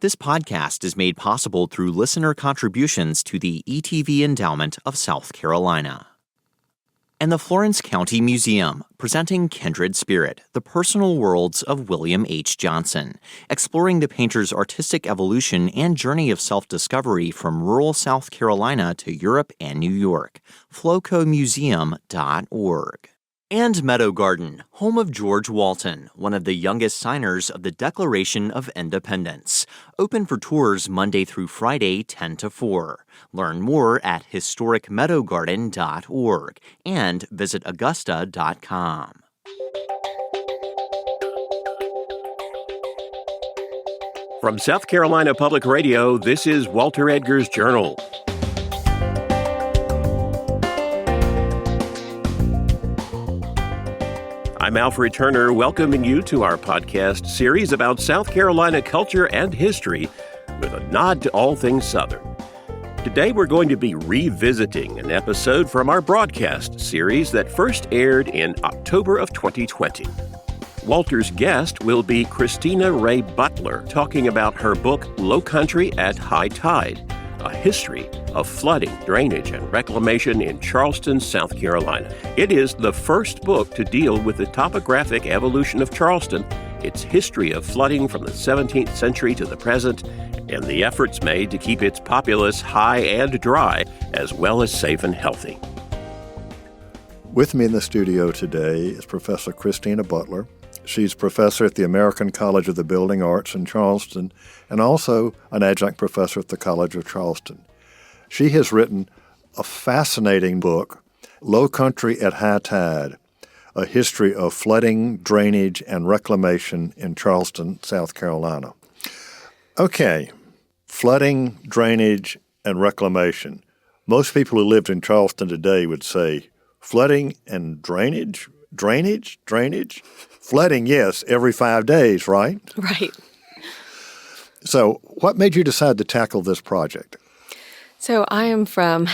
This podcast is made possible through listener contributions to the ETV Endowment of South Carolina. And the Florence County Museum, presenting Kindred Spirit, the personal worlds of William H. Johnson, exploring the painter's artistic evolution and journey of self-discovery from rural South Carolina to Europe and New York. flocomuseum.org. And Meadow Garden, home of George Walton, one of the youngest signers of the Declaration of Independence. Open for tours Monday through Friday, 10 to 4. Learn more at historicmeadowgarden.org and visit augusta.com. From South Carolina Public Radio, this is Walter Edgar's Journal. I'm Alfred Turner, welcoming you to our podcast series about South Carolina culture and history with a nod to all things Southern. Today we're going to be revisiting an episode from our broadcast series that first aired in October of 2020. Walter's guest will be Christina Rae Butler, talking about her book Lowcountry at High Tide, a history of flooding, drainage, and reclamation in Charleston, South Carolina. It is the first book to deal with the topographic evolution of Charleston, its history of flooding from the 17th century to the present, and the efforts made to keep its populace high and dry, as well as safe and healthy. With me in the studio today is Professor Christina Butler. She's professor at the American College of the Building Arts in Charleston and also an adjunct professor at the College of Charleston. She has written a fascinating book, Lowcountry at High Tide, a history of flooding, drainage, and reclamation in Charleston, South Carolina. Okay, flooding, drainage, and reclamation. Most people who lived in Charleston today would say, flooding and drainage? Drainage? Flooding, yes, every 5 days, right? Right. So what made you decide to tackle this project? So I am from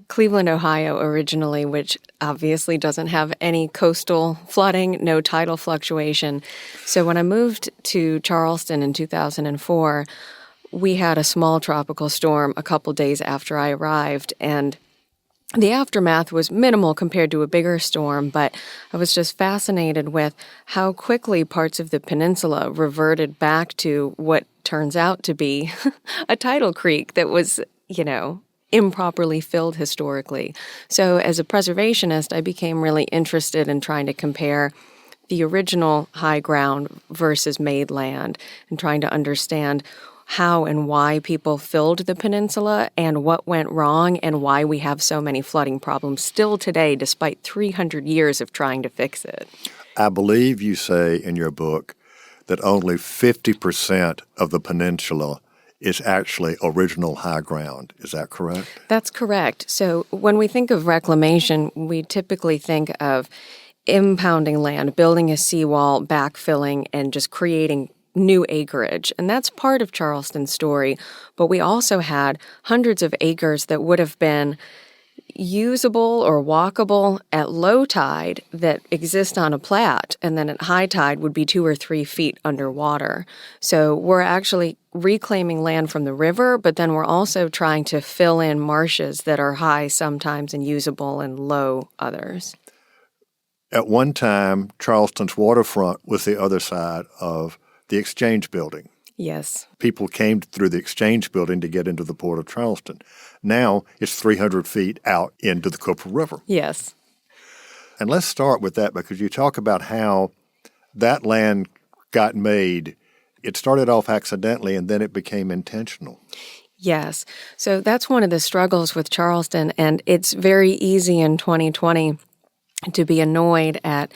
Cleveland, Ohio originally, which obviously doesn't have any coastal flooding, no tidal fluctuation. So when I moved to Charleston in 2004, we had a small tropical storm a couple days after I arrived, and the aftermath was minimal compared to a bigger storm, but I was just fascinated with how quickly parts of the peninsula reverted back to what turns out to be a tidal creek that was, improperly filled historically. So as a preservationist, I became really interested in trying to compare the original high ground versus made land and trying to understand how and why people filled the peninsula and what went wrong and why we have so many flooding problems still today, despite 300 years of trying to fix it. I believe you say in your book that only 50% of the peninsula is actually original high ground. Is that correct? That's correct. So when we think of reclamation, we typically think of impounding land, building a seawall, backfilling, and just creating new acreage. And that's part of Charleston's story. But we also had hundreds of acres that would have been usable or walkable at low tide that exist on a plat, and then at high tide would be 2 or 3 feet underwater. So we're actually reclaiming land from the river, but then we're also trying to fill in marshes that are high sometimes and usable and low others. At one time, Charleston's waterfront was the other side of the Exchange Building. Yes. People came through the Exchange Building to get into the Port of Charleston. Now it's 300 feet out into the Cooper River. Yes. And let's start with that because you talk about how that land got made. It started off accidentally and then it became intentional. Yes. So that's one of the struggles with Charleston, and it's very easy in 2020 to be annoyed at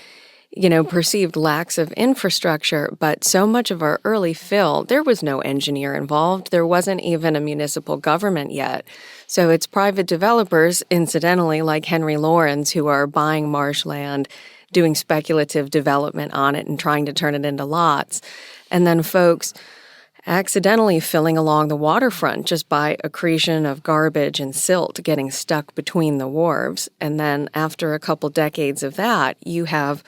perceived lacks of infrastructure, but so much of our early fill, there was no engineer involved. There wasn't even a municipal government yet. So it's private developers, incidentally, like Henry Lawrence, who are buying marshland, doing speculative development on it and trying to turn it into lots. And then folks accidentally filling along the waterfront just by accretion of garbage and silt getting stuck between the wharves. And then after a couple decades of that, you have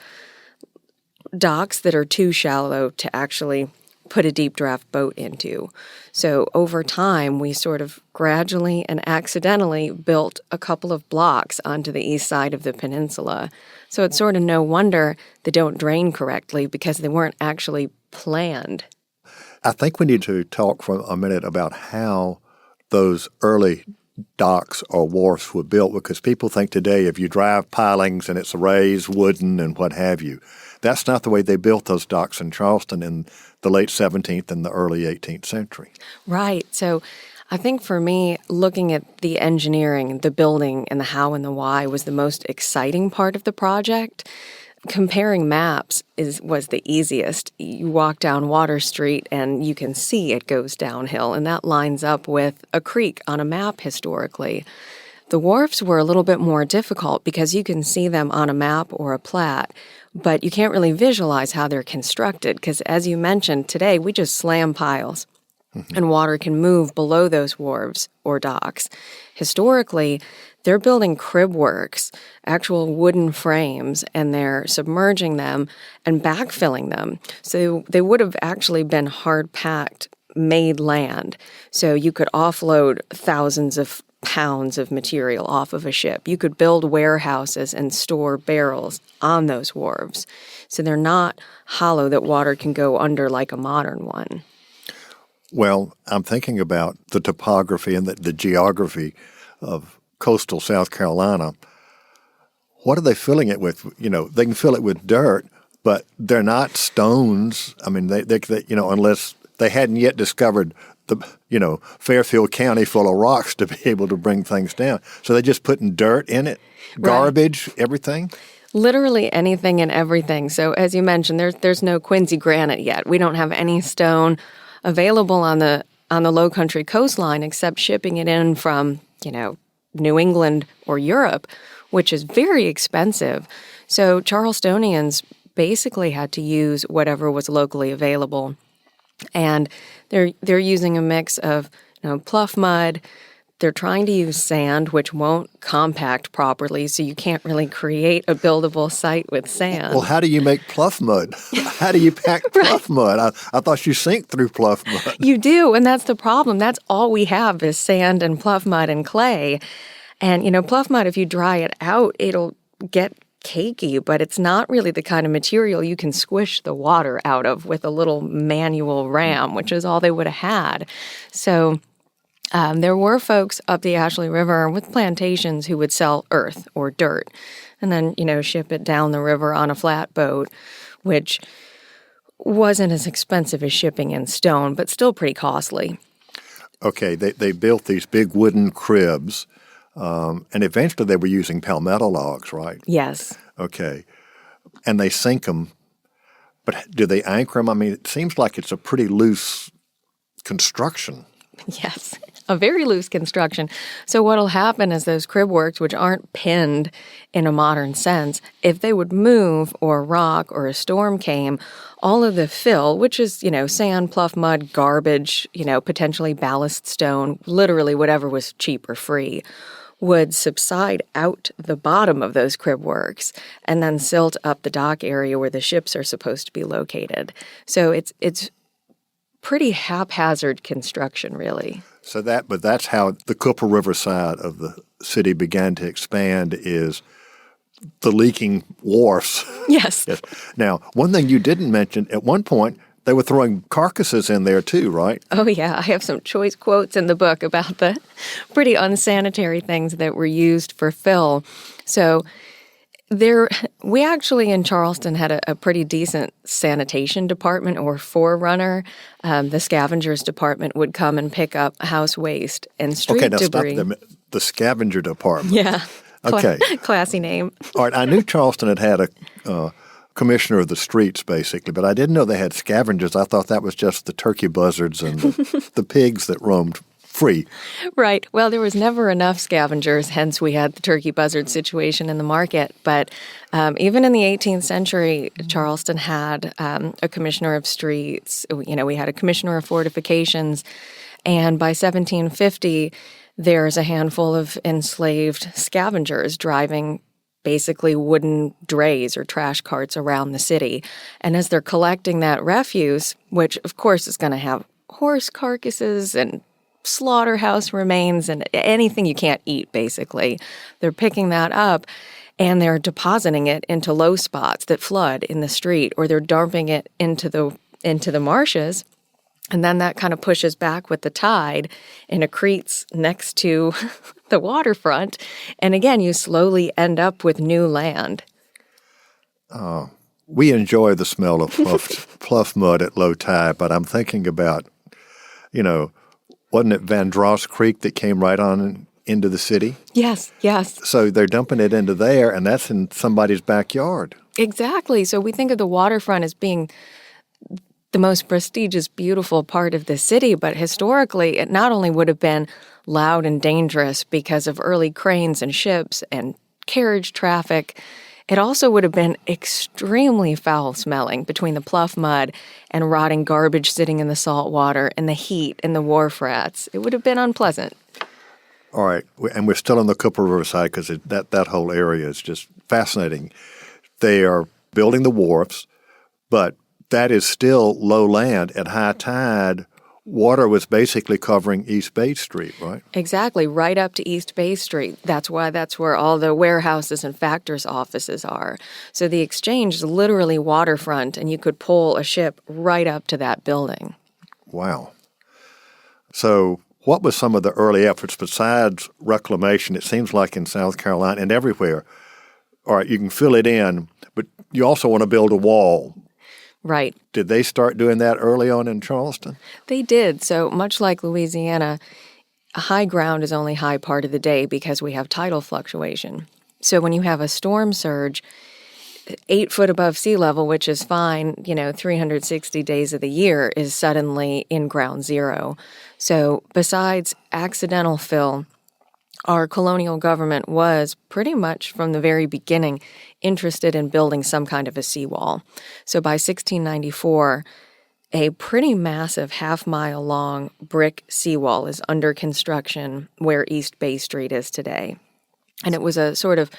docks that are too shallow to actually put a deep draft boat into. So over time, we sort of gradually and accidentally built a couple of blocks onto the east side of the peninsula. So it's sort of no wonder they don't drain correctly because they weren't actually planned. I think we need to talk for a minute about how those early docks or wharfs were built, because people think today if you drive pilings and it's raised, wooden, and what have you. That's not the way they built those docks in Charleston in the late 17th and the early 18th century. Right. So I think for me, looking at the engineering, the building, and the how and the why was the most exciting part of the project. Comparing maps was the easiest. You walk down Water Street and you can see it goes downhill, and that lines up with a creek on a map historically. The wharfs were a little bit more difficult because you can see them on a map or a plat, but you can't really visualize how they're constructed because, as you mentioned, today we just slam piles and water can move below those wharves or docks. Historically, they're building crib works, actual wooden frames, and they're submerging them and backfilling them. So they would have actually been hard-packed, made land. So you could offload thousands of pounds of material off of a ship. You could build warehouses and store barrels on those wharves. So they're not hollow that water can go under like a modern one. Well, I'm thinking about the topography and the geography of coastal South Carolina. What are they filling it with? You know, they can fill it with dirt, but they're not stones. I mean, they unless they hadn't yet discovered Fairfield County full of rocks to be able to bring things down. So they're just putting dirt in it, garbage, right. Everything? Literally anything and everything. So as you mentioned, there's no Quincy granite yet. We don't have any stone available on the Lowcountry coastline except shipping it in from, New England or Europe, which is very expensive. So Charlestonians basically had to use whatever was locally available. And they're using a mix of pluff mud. They're trying to use sand, which won't compact properly, so you can't really create a buildable site with sand. Well, how do you make pluff mud? How do you pack pluff mud? I thought you sink through pluff mud. You do, and that's the problem. That's all we have is sand and pluff mud and clay. And, pluff mud, if you dry it out, it'll get cakey, but it's not really the kind of material you can squish the water out of with a little manual ram, which is all they would have had. So there were folks up the Ashley River with plantations who would sell earth or dirt and then, ship it down the river on a flatboat, which wasn't as expensive as shipping in stone, but still pretty costly. Okay, they built these big wooden cribs, and eventually they were using palmetto logs, right? Yes. Okay, and they sink them, but do they anchor them? I mean, it seems like it's a pretty loose construction. Yes, a very loose construction. So what'll happen is those crib works, which aren't pinned in a modern sense, if they would move or rock or a storm came, all of the fill, which is, sand, pluff, mud, garbage, potentially ballast stone, literally whatever was cheap or free, would subside out the bottom of those crib works and then silt up the dock area where the ships are supposed to be located. So it's pretty haphazard construction, really. But that's how the Cooper River side of the city began to expand, is the leaking wharfs. Yes. Yes. Now, one thing you didn't mention, at one point, they were throwing carcasses in there too, right? Oh, yeah. I have some choice quotes in the book about the pretty unsanitary things that were used for fill. So we actually in Charleston had a pretty decent sanitation department or forerunner. The scavengers department would come and pick up house waste and street debris. Stop them. The scavenger department. Yeah. Okay. Classy name. All right. I knew Charleston had a commissioner of the streets, basically, but I didn't know they had scavengers. I thought that was just the turkey buzzards and the pigs that roamed free. Right. Well, there was never enough scavengers, hence we had the turkey buzzard situation in the market. But even in the 18th century, Charleston had a commissioner of streets. We had a commissioner of fortifications. And by 1750, there's a handful of enslaved scavengers driving basically wooden drays or trash carts around the city. And as they're collecting that refuse, which of course is going to have horse carcasses and slaughterhouse remains and anything you can't eat, basically, they're picking that up and they're depositing it into low spots that flood in the street, or they're dumping it into the marshes. And then that kind of pushes back with the tide and accretes next to the waterfront. And again, you slowly end up with new land. We enjoy the smell of pluff mud at low tide, but I'm thinking about, wasn't it Van Dross Creek that came right on into the city? Yes. So they're dumping it into there, and that's in somebody's backyard. Exactly. So we think of the waterfront as being the most prestigious, beautiful part of the city, but historically it not only would have been loud and dangerous because of early cranes and ships and carriage traffic, it also would have been extremely foul-smelling between the pluff mud and rotting garbage sitting in the salt water and the heat and the wharf rats. It would have been unpleasant. All right, and we're still on the Cooper River side because that whole area is just fascinating. They are building the wharfs, but that is still low land. At high tide, water was basically covering East Bay Street, right? Exactly, right up to East Bay Street. That's where all the warehouses and factors' offices are. So the exchange is literally waterfront, and you could pull a ship right up to that building. Wow. So what was some of the early efforts besides reclamation? It seems like in South Carolina and everywhere, all right, you can fill it in, but you also want to build a wall. Right. Did they start doing that early on in Charleston? They did. So much like Louisiana, high ground is only high part of the day because we have tidal fluctuation. So when you have a storm surge, 8 foot above sea level, which is fine, 360 days of the year, is suddenly in ground zero. So besides accidental fill, our colonial government was pretty much from the very beginning interested in building some kind of a seawall. So by 1694, a pretty massive half-mile-long brick seawall is under construction where East Bay Street is today. And it was a sort of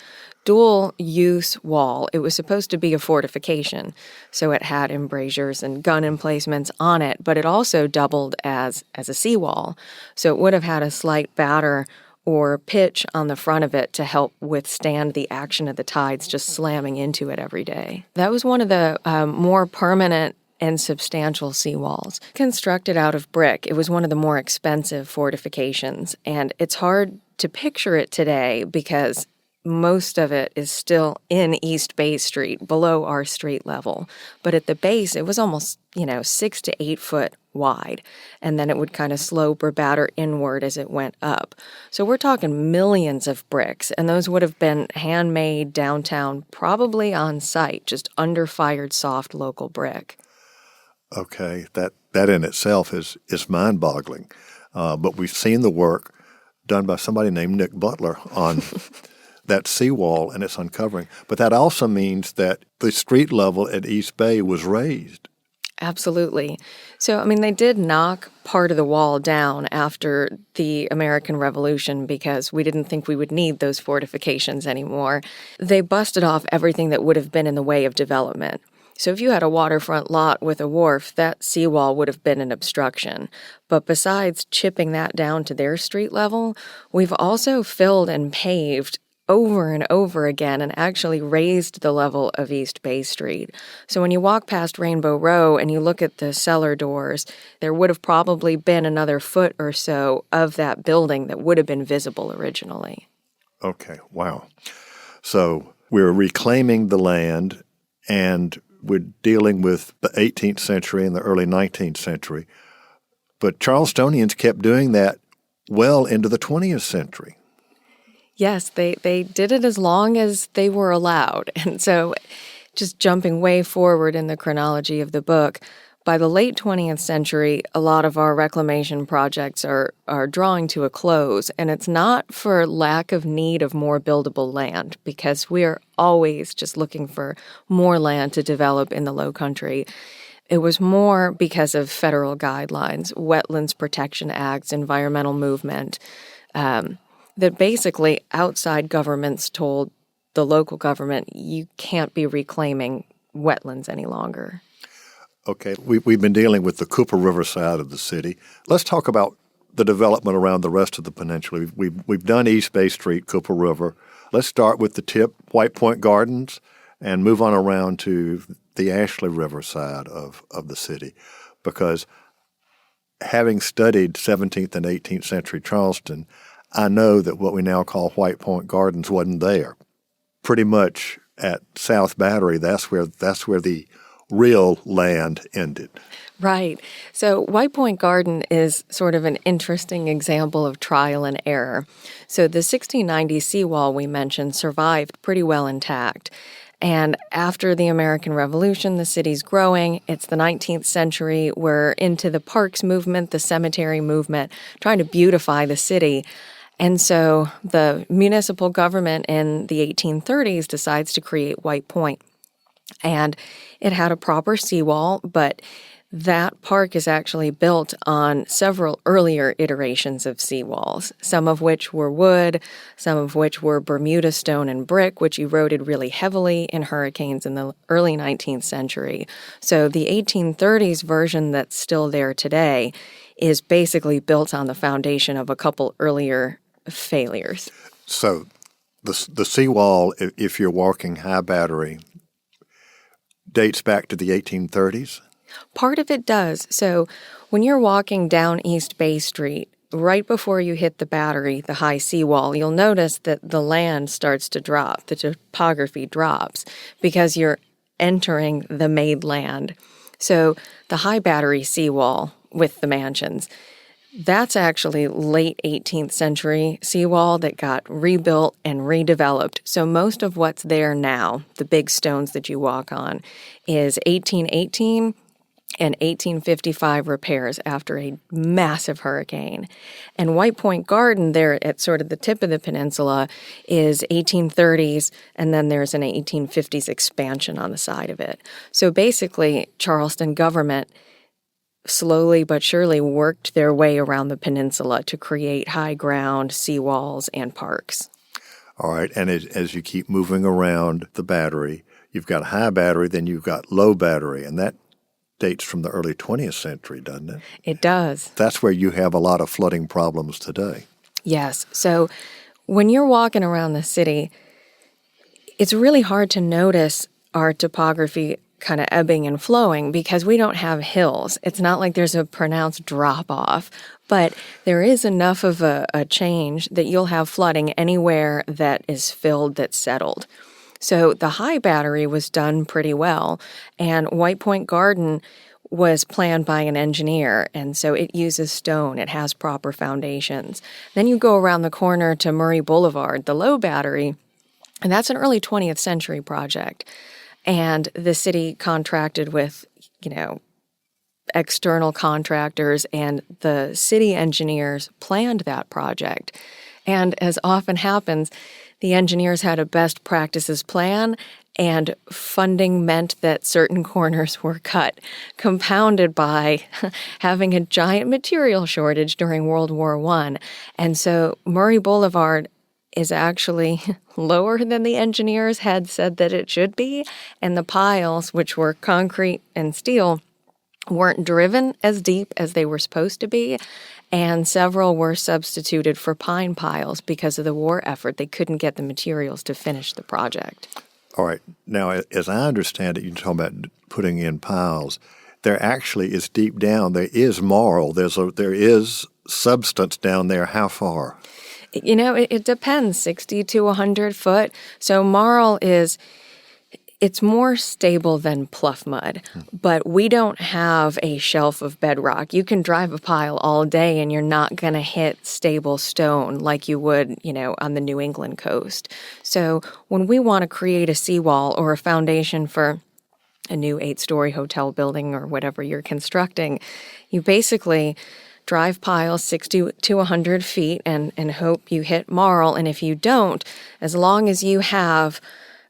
dual-use wall. It was supposed to be a fortification, so it had embrasures and gun emplacements on it, but it also doubled as a seawall. So it would have had a slight batter or pitch on the front of it to help withstand the action of the tides just slamming into it every day. That was one of the more permanent and substantial seawalls. Constructed out of brick, it was one of the more expensive fortifications, and it's hard to picture it today because most of it is still in East Bay Street, below our street level. But at the base, it was almost, 6 to 8 foot wide, and then it would kind of slope or batter inward as it went up. So we're talking millions of bricks, and those would have been handmade downtown, probably on site, just under-fired soft local brick. Okay, that in itself is mind-boggling. But we've seen the work done by somebody named Nick Butler on that seawall and its uncovering. But that also means that the street level at East Bay was raised. Absolutely. So, they did knock part of the wall down after the American Revolution because we didn't think we would need those fortifications anymore. They busted off everything that would have been in the way of development. So if you had a waterfront lot with a wharf, that seawall would have been an obstruction. But besides chipping that down to their street level, we've also filled and paved over and over again and actually raised the level of East Bay Street. So when you walk past Rainbow Row and you look at the cellar doors, there would have probably been another foot or so of that building that would have been visible originally. Okay, wow. So we're reclaiming the land and we're dealing with the 18th century and the early 19th century. But Charlestonians kept doing that well into the 20th century. Yes, they did it as long as they were allowed. And so just jumping way forward in the chronology of the book, by the late 20th century, a lot of our reclamation projects are drawing to a close. And it's not for lack of need of more buildable land, because we're always just looking for more land to develop in the Lowcountry. It was more because of federal guidelines, Wetlands Protection Acts, environmental movement, that basically outside governments told the local government, you can't be reclaiming wetlands any longer. Okay, we've been dealing with the Cooper River side of the city. Let's talk about the development around the rest of the peninsula. We've done East Bay Street, Cooper River. Let's start with the tip, White Point Gardens, and move on around to the Ashley River side of the city. Because having studied 17th and 18th century Charleston, I know that what we now call White Point Gardens wasn't there. Pretty much at South Battery, that's where the real land ended. Right. So White Point Garden is sort of an interesting example of trial and error. So the 1690 seawall we mentioned survived pretty well intact. And after the American Revolution, the city's growing. It's the 19th century. We're into the parks movement, the cemetery movement, trying to beautify the city. And so the municipal government in the 1830s decides to create White Point. And it had a proper seawall, but that park is actually built on several earlier iterations of seawalls, some of which were wood, some of which were Bermuda stone and brick, which eroded really heavily in hurricanes in the early 19th century. So the 1830s version that's still there today is basically built on the foundation of a couple earlier failures. So the seawall, if you're walking High Battery, dates back to the 1830s? Part of it does. So when you're walking down East Bay Street, right before you hit the Battery, the high seawall, you'll notice that the land starts to drop, the topography drops, because you're entering the made land. So the High Battery seawall with the mansions, that's actually late 18th century seawall that got rebuilt and redeveloped. So most of what's there now, the big stones that you walk on, is 1818 and 1855 repairs after a massive hurricane. And White Point Garden, there at sort of the tip of the peninsula, is 1830s, and then there's an 1850s expansion on the side of it. So basically, Charleston government slowly but surely worked their way around the peninsula to create high ground, seawalls, and parks. All right, and as you keep moving around the Battery, you've got High Battery, then you've got Low Battery, and that dates from the early 20th century, doesn't it? It does. That's where you have a lot of flooding problems today. Yes. So when you're walking around the city, it's really hard to notice our topography kind of ebbing and flowing because we don't have hills. It's not like there's a pronounced drop-off, but there is enough of a change that you'll have flooding anywhere that is filled, that's settled. So the High Battery was done pretty well, and White Point Garden was planned by an engineer, and so it uses stone. It has proper foundations. Then you go around the corner to Murray Boulevard, the Low Battery, and that's an early 20th century project. And the city contracted with, external contractors, and the city engineers planned that project. And as often happens, the engineers had a best practices plan, and funding meant that certain corners were cut, compounded by having a giant material shortage during World War I. And so Murray Boulevard is actually lower than the engineers had said that it should be, and the piles, which were concrete and steel, weren't driven as deep as they were supposed to be, and several were substituted for pine piles because of the war effort. They couldn't get the materials to finish the project. All right. Now, as I understand it, you're talking about putting in piles. There actually is deep down, there is marl. There is substance down there. How far? It depends, 60 to 100 foot. So marl it's more stable than pluff mud, but we don't have a shelf of bedrock. You can drive a pile all day and you're not going to hit stable stone like you would, on the New England coast. So when we want to create a seawall or a foundation for a new 8-story hotel building or whatever you're constructing, you basically drive piles 60 to 100 feet and hope you hit marl. And if you don't, as long as you have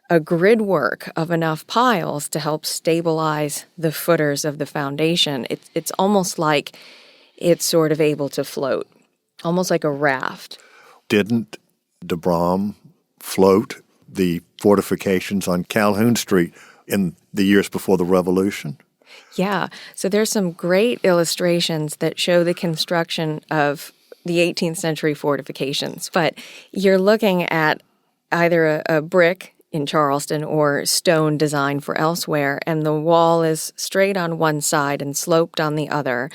a grid work of enough piles to help stabilize the footers of the foundation, it's almost like it's sort of able to float, almost like a raft. Didn't DeBrom float the fortifications on Calhoun Street in the years before the Revolution? Yeah. So there's some great illustrations that show the construction of the 18th century fortifications. But you're looking at either a brick in Charleston or stone designed for elsewhere, and the wall is straight on one side and sloped on the other.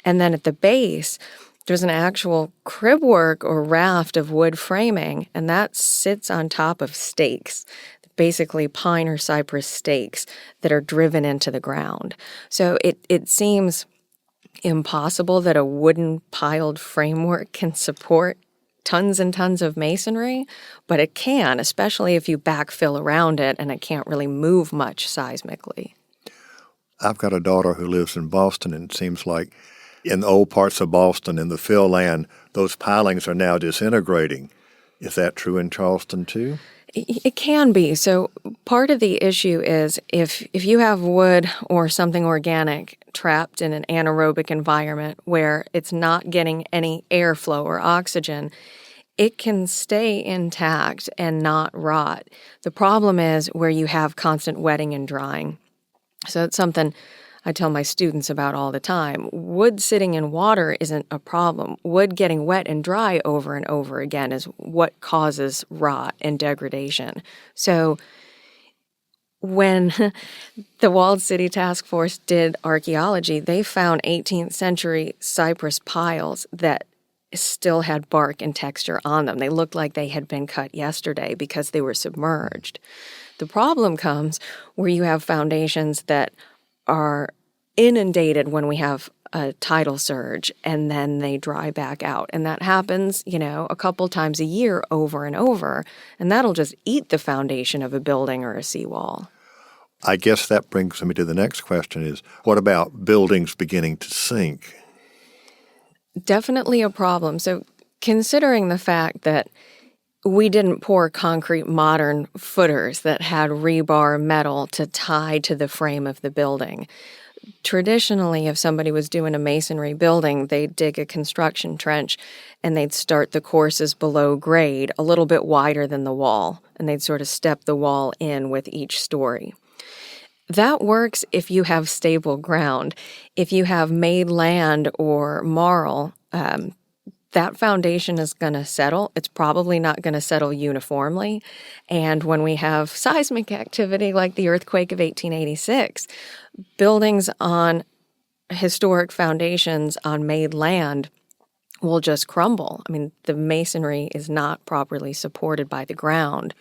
And then at the base, there's an actual crib work or raft of wood framing, and that sits on top of stakes, basically pine or cypress stakes that are driven into the ground. So it seems impossible that a wooden piled framework can support tons and tons of masonry, but it can, especially if you backfill around it and it can't really move much seismically. I've got a daughter who lives in Boston, and it seems like in the old parts of Boston, in the fill land, those pilings are now disintegrating. Is that true in Charleston too? It can be. So part of the issue is if you have wood or something organic trapped in an anaerobic environment where it's not getting any airflow or oxygen, it can stay intact and not rot. The problem is where you have constant wetting and drying. So it's something I tell my students about all the time. Wood sitting in water isn't a problem. Wood getting wet and dry over and over again is what causes rot and degradation. So when the Walled City Task Force did archaeology, they found 18th century cypress piles that still had bark and texture on them. They looked like they had been cut yesterday because they were submerged. The problem comes where you have foundations that are inundated when we have a tidal surge, and then they dry back out. And that happens, a couple times a year over and over, and that'll just eat the foundation of a building or a seawall. I guess that brings me to the next question is, what about buildings beginning to sink? Definitely a problem. So considering the fact that we didn't pour concrete modern footers that had rebar metal to tie to the frame of the building. Traditionally, if somebody was doing a masonry building, they'd dig a construction trench and they'd start the courses below grade, a little bit wider than the wall, and they'd sort of step the wall in with each story. That works if you have stable ground. If you have made land or marl, that foundation is going to settle. It's probably not going to settle uniformly. And when we have seismic activity like the earthquake of 1886, buildings on historic foundations on made land will just crumble. I mean, the masonry is not properly supported by the ground.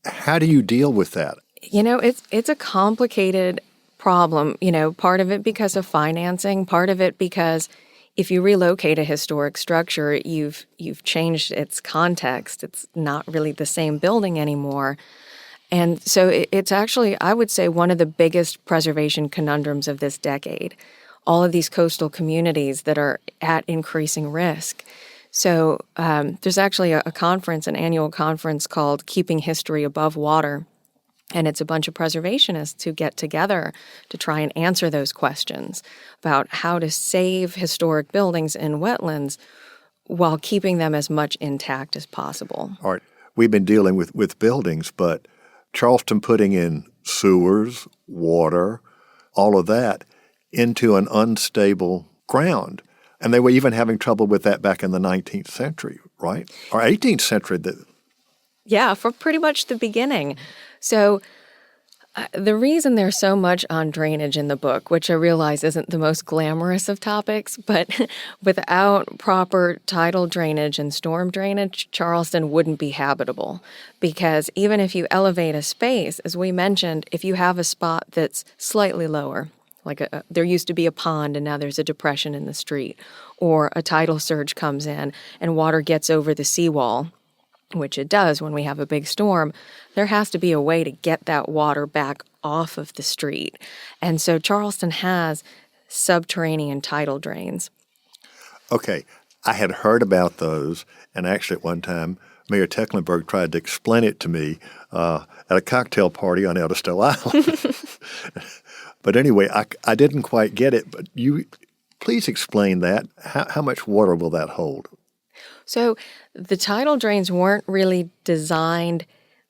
How do you deal with that? It's a complicated problem, part of it because of financing, part of it because if you relocate a historic structure, you've changed its context. It's not really the same building anymore. And so it's actually, I would say, one of the biggest preservation conundrums of this decade. All of these coastal communities that are at increasing risk. So there's actually a conference, an annual conference called Keeping History Above Water. And it's a bunch of preservationists who get together to try and answer those questions about how to save historic buildings and wetlands while keeping them as much intact as possible. All right. We've been dealing with buildings, but Charleston putting in sewers, water, all of that into an unstable ground. And they were even having trouble with that back in the 19th century, right? Or 18th century. Yeah, for pretty much the beginning. So the reason there's so much on drainage in the book, which I realize isn't the most glamorous of topics, but without proper tidal drainage and storm drainage, Charleston wouldn't be habitable. Because even if you elevate a space, as we mentioned, if you have a spot that's slightly lower, like there used to be a pond and now there's a depression in the street, or a tidal surge comes in and water gets over the seawall, which it does when we have a big storm, there has to be a way to get that water back off of the street. And so Charleston has subterranean tidal drains. Okay, I had heard about those, and actually at one time, Mayor Tecklenburg tried to explain it to me at a cocktail party on Edisto Island. But anyway, I didn't quite get it, but you please explain that. How much water will that hold? So the tidal drains weren't really designed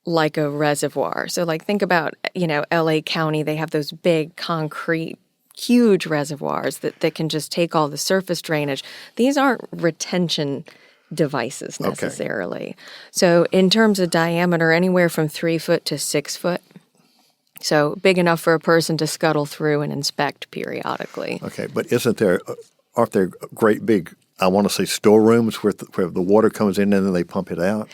like a reservoir. So like think about, LA County, they have those big concrete, huge reservoirs that can just take all the surface drainage. These aren't retention devices necessarily. Okay. So in terms of diameter, anywhere from 3 foot to 6 foot. So big enough for a person to scuttle through and inspect periodically. Okay, but aren't there great big, I want to say, storerooms where the water comes in and then they pump it out?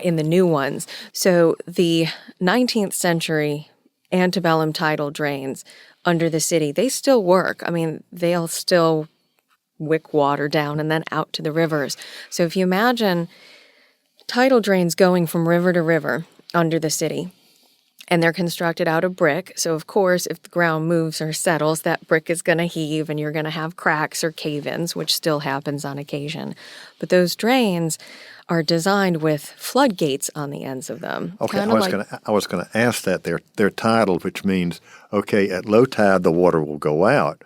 In the new ones. So the 19th century antebellum tidal drains under the city, they still work. I mean, they'll still wick water down and then out to the rivers. So if you imagine tidal drains going from river to river under the city, and they're constructed out of brick. So, of course, if the ground moves or settles, that brick is going to heave and you're going to have cracks or cave-ins, which still happens on occasion. But those drains are designed with floodgates on the ends of them. Okay, I was going to ask that. They're tidal, which means, okay, at low tide, the water will go out.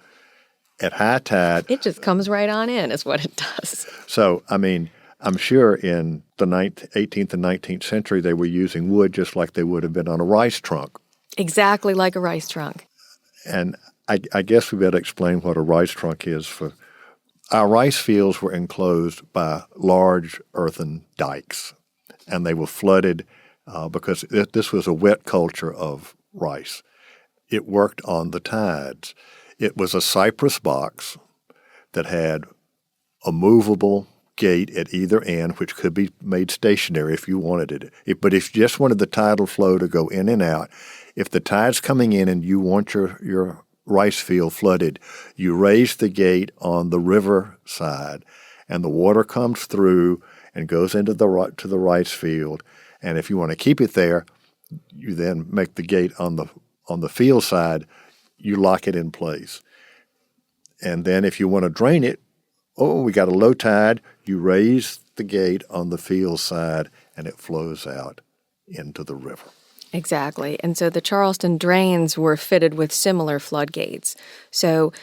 At high tide... it just comes right on in is what it does. So, I mean, I'm sure in the 18th and 19th century, they were using wood just like they would have been on a rice trunk. Exactly like a rice trunk. And I guess we better explain what a rice trunk is. Our rice fields were enclosed by large earthen dikes, and they were flooded because this was a wet culture of rice. It worked on the tides. It was a cypress box that had a movable gate at either end, which could be made stationary if you wanted it. But if you just wanted the tidal flow to go in and out, if the tide's coming in and you want your rice field flooded, you raise the gate on the river side, and the water comes through and goes into the rice field. And if you want to keep it there, you then make the gate on the field side. You lock it in place. And then if you want to drain it, we got a low tide, you raise the gate on the field side, and it flows out into the river. Exactly. And so the Charleston drains were fitted with similar floodgates. So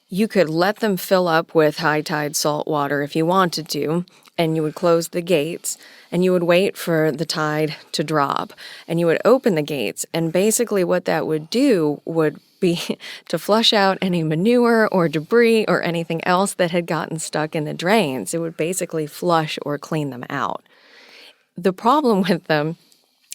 you could let them fill up with high tide salt water if you wanted to, and you would close the gates, and you would wait for the tide to drop, and you would open the gates. And basically what that would do would be to flush out any manure or debris or anything else that had gotten stuck in the drains. It would basically flush or clean them out. The problem with them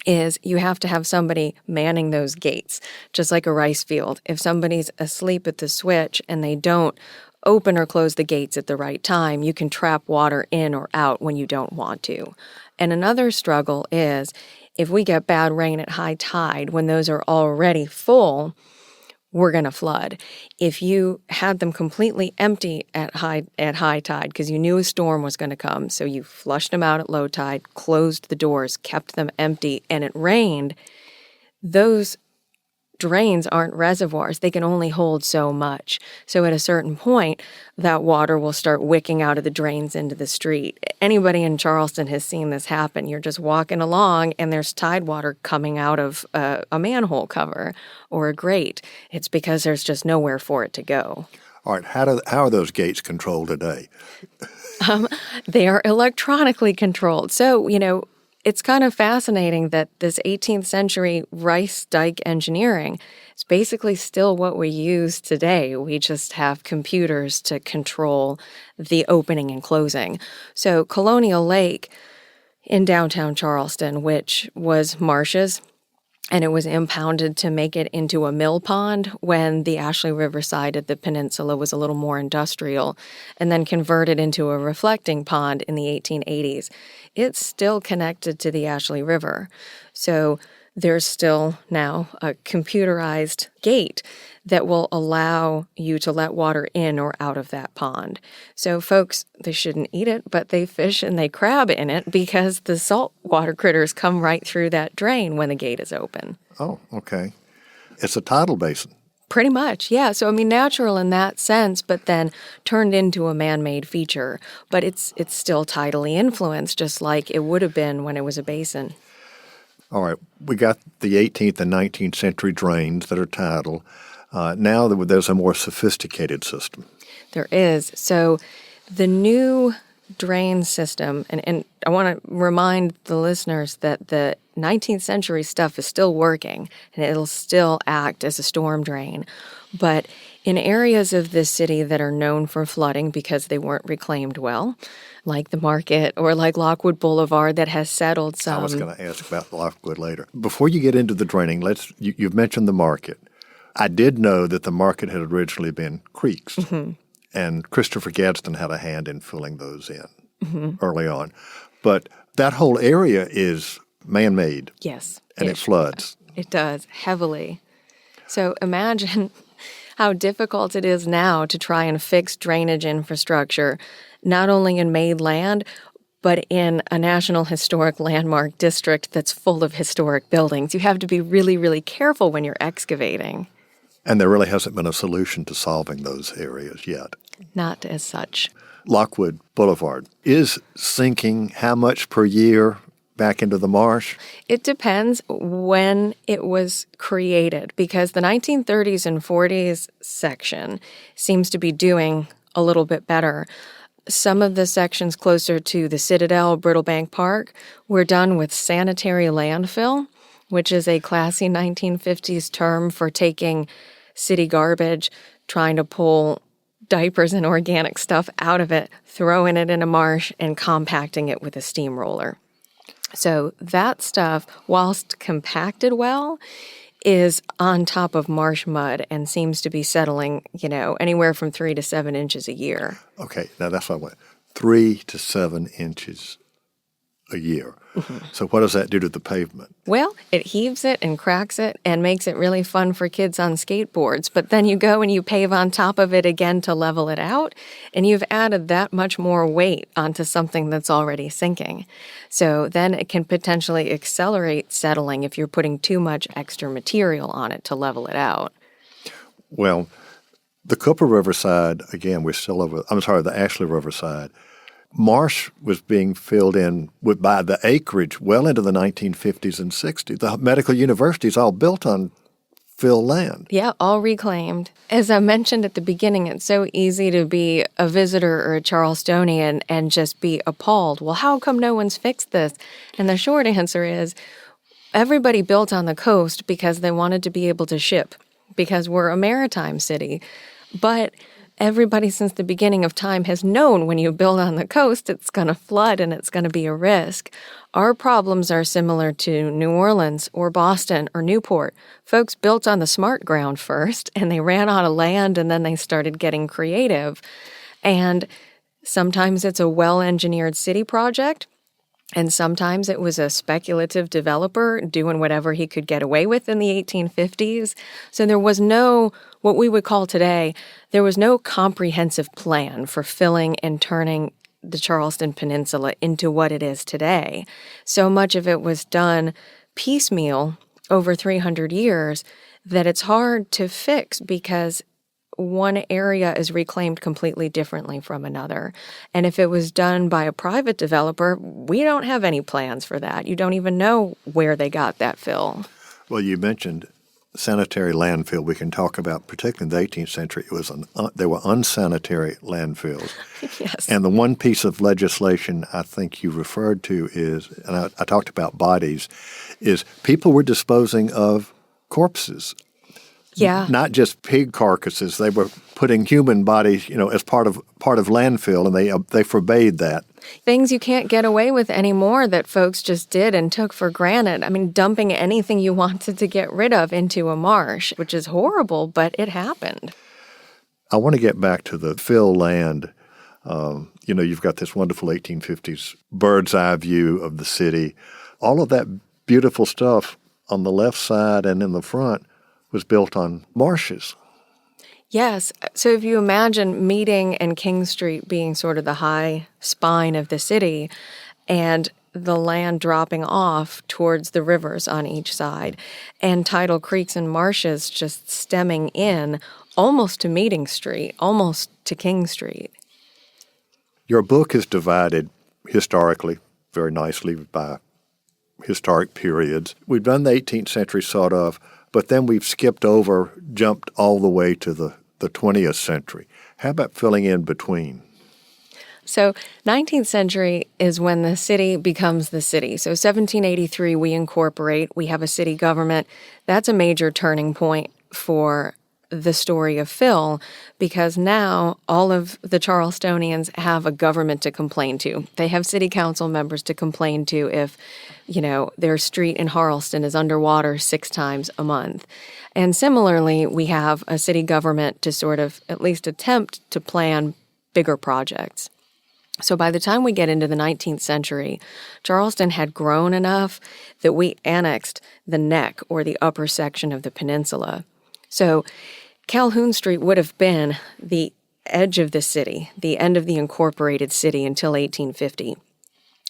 is you have to have somebody manning those gates, just like a rice field. If somebody's asleep at the switch and they don't open or close the gates at the right time, you can trap water in or out when you don't want to. And another struggle is if we get bad rain at high tide, when those are already full, we're going to flood. If you had them completely empty at high tide because you knew a storm was going to come, so you flushed them out at low tide, closed the doors, kept them empty, and it rained, those drains aren't reservoirs. They can only hold so much. So at a certain point, that water will start wicking out of the drains into the street. Anybody in Charleston has seen this happen. You're just walking along and there's tide water coming out of a manhole cover or a grate. It's because there's just nowhere for it to go. All right. How are those gates controlled today? They are electronically controlled. So, it's kind of fascinating that this 18th century rice dike engineering is basically still what we use today. We just have computers to control the opening and closing. So Colonial Lake in downtown Charleston, which was marshes, and it was impounded to make it into a mill pond when the Ashley River side of the peninsula was a little more industrial, and then converted into a reflecting pond in the 1880s. It's still connected to the Ashley River. So there's still now a computerized gate that will allow you to let water in or out of that pond. So folks, they shouldn't eat it, but they fish and they crab in it because the saltwater critters come right through that drain when the gate is open. Oh, okay. It's a tidal basin. Pretty much, yeah. So, natural in that sense, but then turned into a man-made feature. But it's still tidally influenced, just like it would have been when it was a basin. All right. We got the 18th and 19th century drains that are tidal. Now there's a more sophisticated system. There is. So the new drain system, and I want to remind the listeners that the 19th century stuff is still working, and it'll still act as a storm drain. But in areas of this city that are known for flooding because they weren't reclaimed well, like the market or like Lockwood Boulevard that has settled some. I was going to ask about Lockwood later. Before you get into the draining, you've mentioned the market. I did know that the market had originally been creeks, and Christopher Gadsden had a hand in filling those in early on. But that whole area is man-made. Yes. And it floods. It does, heavily. So imagine how difficult it is now to try and fix drainage infrastructure, not only in made land, but in a National Historic Landmark district that's full of historic buildings. You have to be really, really careful when you're excavating. And there really hasn't been a solution to solving those areas yet. Not as such. Lockwood Boulevard is sinking how much per year back into the marsh? It depends when it was created, because the 1930s and 40s section seems to be doing a little bit better. Some of the sections closer to the Citadel, Brittlebank Park, were done with sanitary landfill, which is a classy 1950s term for taking city garbage, trying to pull diapers and organic stuff out of it, throwing it in a marsh, and compacting it with a steamroller. So that stuff, whilst compacted well, is on top of marsh mud and seems to be settling, anywhere from 3 to 7 inches a year. Okay, now that's what I want. 3 to 7 inches a year. So what does that do to the pavement? Well, it heaves it and cracks it and makes it really fun for kids on skateboards. But then you go and you pave on top of it again to level it out, and you've added that much more weight onto something that's already sinking. So then it can potentially accelerate settling if you're putting too much extra material on it to level it out. Well, the Cooper River side, again, the Ashley River side, marsh was being filled in by the acreage well into the 1950s and 60s. The medical universities all built on fill land. Yeah, all reclaimed. As I mentioned at the beginning, it's so easy to be a visitor or a Charlestonian and just be appalled. Well, how come no one's fixed this? And the short answer is everybody built on the coast because they wanted to be able to ship, because we're a maritime city. But everybody since the beginning of time has known when you build on the coast, it's going to flood and it's going to be a risk. Our problems are similar to New Orleans or Boston or Newport. Folks built on the smart ground first, and they ran out of land, and then they started getting creative. And sometimes it's a well-engineered city project, and sometimes it was a speculative developer doing whatever he could get away with in the 1850s. So there was no, what we would call today, there was no comprehensive plan for filling and turning the Charleston Peninsula into what it is today. So much of it was done piecemeal over 300 years that it's hard to fix because one area is reclaimed completely differently from another. And if it was done by a private developer, we don't have any plans for that. You don't even know where they got that fill. Well, you mentioned sanitary landfill. We can talk about, particularly in the 18th century, there were unsanitary landfills. Yes. And the one piece of legislation I think you referred to is, and I talked about bodies, is people were disposing of corpses. Yeah. Not just pig carcasses. They were putting human bodies, as part of landfill, and they forbade that. Things you can't get away with anymore that folks just did and took for granted. I mean, dumping anything you wanted to get rid of into a marsh, which is horrible, but it happened. I want to get back to the fill land. You've got this wonderful 1850s bird's eye view of the city. All of that beautiful stuff on the left side and in the front was built on marshes. Yes. So if you imagine Meeting and King Street being sort of the high spine of the city and the land dropping off towards the rivers on each side and tidal creeks and marshes just stemming in almost to Meeting Street, almost to King Street. Your book is divided historically very nicely by historic periods. We've done the 18th century sort of, but then we've jumped all the way to the 20th century. How about filling in between? So 19th century is when the city becomes the city. So 1783, we incorporate, we have a city government. That's a major turning point for the story of Phil, because now all of the Charlestonians have a government to complain to. They have city council members to complain to if, their street in Charleston is underwater 6 times a month. And similarly, we have a city government to sort of at least attempt to plan bigger projects. So by the time we get into the 19th century, Charleston had grown enough that we annexed the neck, or the upper section of the peninsula. So Calhoun Street would have been the edge of the city, the end of the incorporated city, until 1850.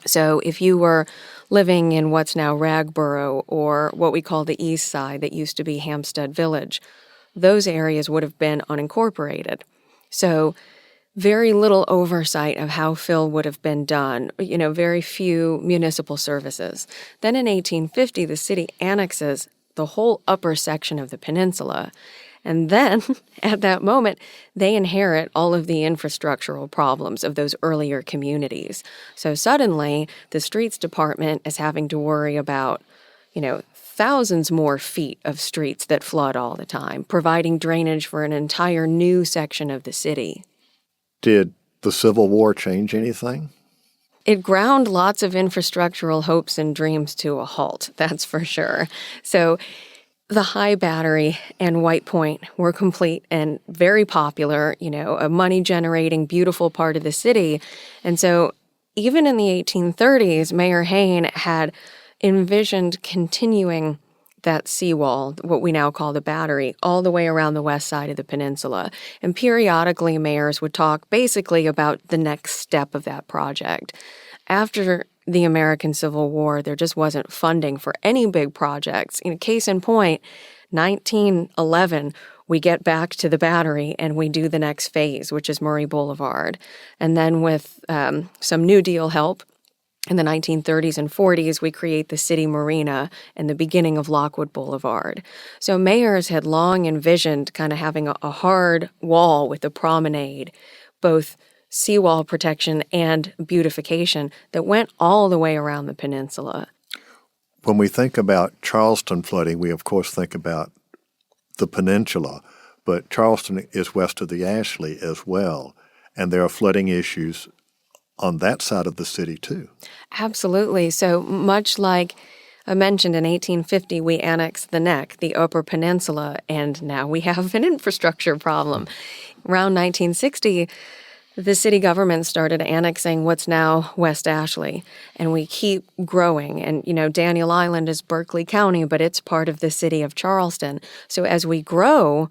So if you were living in what's now Ragboro, or what we call the East Side that used to be Hampstead Village, those areas would have been unincorporated. So very little oversight of how Phil would have been done, very few municipal services. Then in 1850, the city annexes the whole upper section of the peninsula. And then, at that moment, they inherit all of the infrastructural problems of those earlier communities. So suddenly, the streets department is having to worry about, thousands more feet of streets that flood all the time, providing drainage for an entire new section of the city. Did the Civil War change anything? It ground lots of infrastructural hopes and dreams to a halt, that's for sure. So the High Battery and White Point were complete and very popular, a money-generating, beautiful part of the city. And so even in the 1830s, Mayor Hayne had envisioned continuing that seawall, what we now call the Battery, all the way around the west side of the peninsula. And periodically, mayors would talk basically about the next step of that project. After the American Civil War, there just wasn't funding for any big projects. Case in point, 1911, we get back to the Battery and we do the next phase, which is Murray Boulevard. And then with some New Deal help, in the 1930s and 40s, we create the City Marina and the beginning of Lockwood Boulevard. So mayors had long envisioned kind of having a hard wall with a promenade, both seawall protection and beautification, that went all the way around the peninsula. When we think about Charleston flooding, we of course think about the peninsula, but Charleston is west of the Ashley as well, and there are flooding issues on that side of the city too. Absolutely. So much like I mentioned, in 1850, we annexed the neck, the Upper Peninsula, and now we have an infrastructure problem. Around 1960, the city government started annexing what's now West Ashley, and we keep growing. And, Daniel Island is Berkeley County, but it's part of the city of Charleston. So as we grow,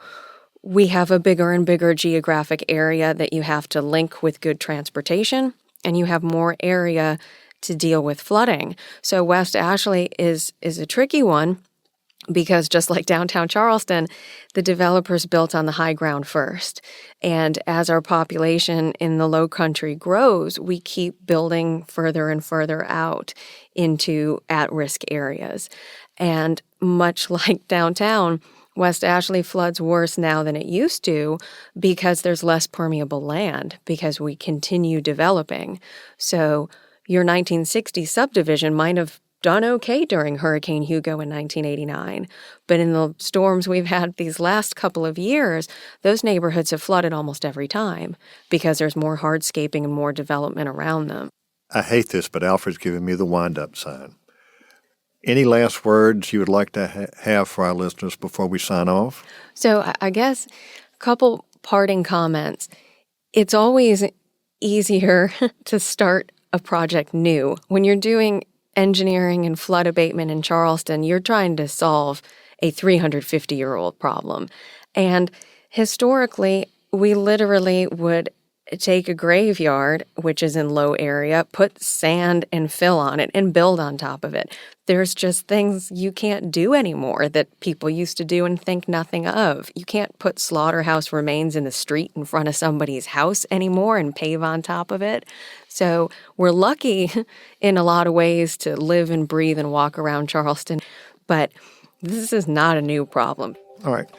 we have a bigger and bigger geographic area that you have to link with good transportation, and you have more area to deal with flooding. So West Ashley is a tricky one because just like downtown Charleston, the developers built on the high ground first. And as our population in the Lowcountry grows, we keep building further and further out into at-risk areas. And much like downtown, West Ashley floods worse now than it used to because there's less permeable land because we continue developing. So your 1960 subdivision might have done okay during Hurricane Hugo in 1989. But in the storms we've had these last couple of years, those neighborhoods have flooded almost every time because there's more hardscaping and more development around them. I hate this, but Alfred's giving me the wind-up sign. Any last words you would like to have for our listeners before we sign off? So I guess a couple parting comments. It's always easier to start a project new. When you're doing engineering and flood abatement in Charleston, you're trying to solve a 350-year-old problem. And historically, we literally would take a graveyard, which is in low area, put sand and fill on it, and build on top of it. There's just things you can't do anymore that people used to do and think nothing of. You can't put slaughterhouse remains in the street in front of somebody's house anymore and pave on top of it. So we're lucky in a lot of ways to live and breathe and walk around Charleston, but this is not a new problem. All right.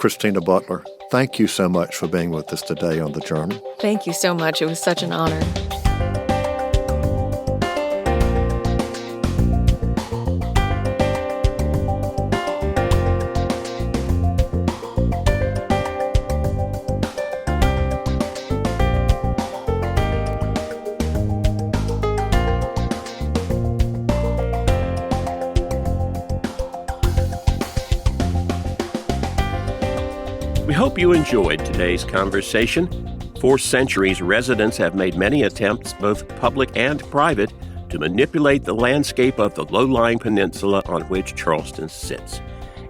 Christina Butler, thank you so much for being with us today on The Journal. Thank you so much. It was such an honor. We hope you enjoyed today's conversation. For centuries, residents have made many attempts, both public and private, to manipulate the landscape of the low-lying peninsula on which Charleston sits.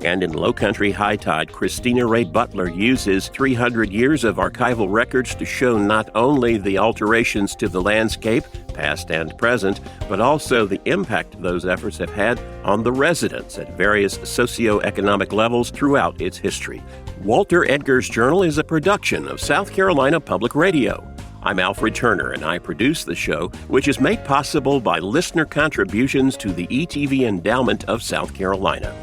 And in Lowcountry High Tide, Christina Rae Butler uses 300 years of archival records to show not only the alterations to the landscape, past and present, but also the impact those efforts have had on the residents at various socio-economic levels throughout its history. Walter Edgar's Journal is a production of South Carolina Public Radio. I'm Alfred Turner, and I produce the show, which is made possible by listener contributions to the ETV Endowment of South Carolina.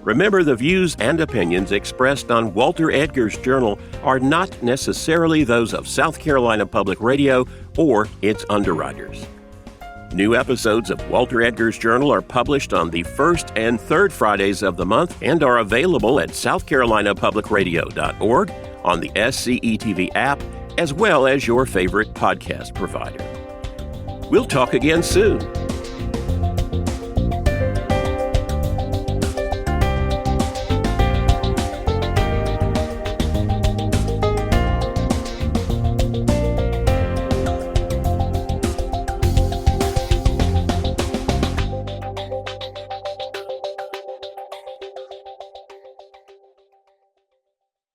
Remember, the views and opinions expressed on Walter Edgar's Journal are not necessarily those of South Carolina Public Radio or its underwriters. New episodes of Walter Edgar's Journal are published on the first and third Fridays of the month and are available at southcarolinapublicradio.org, on the SCETV app, as well as your favorite podcast provider. We'll talk again soon.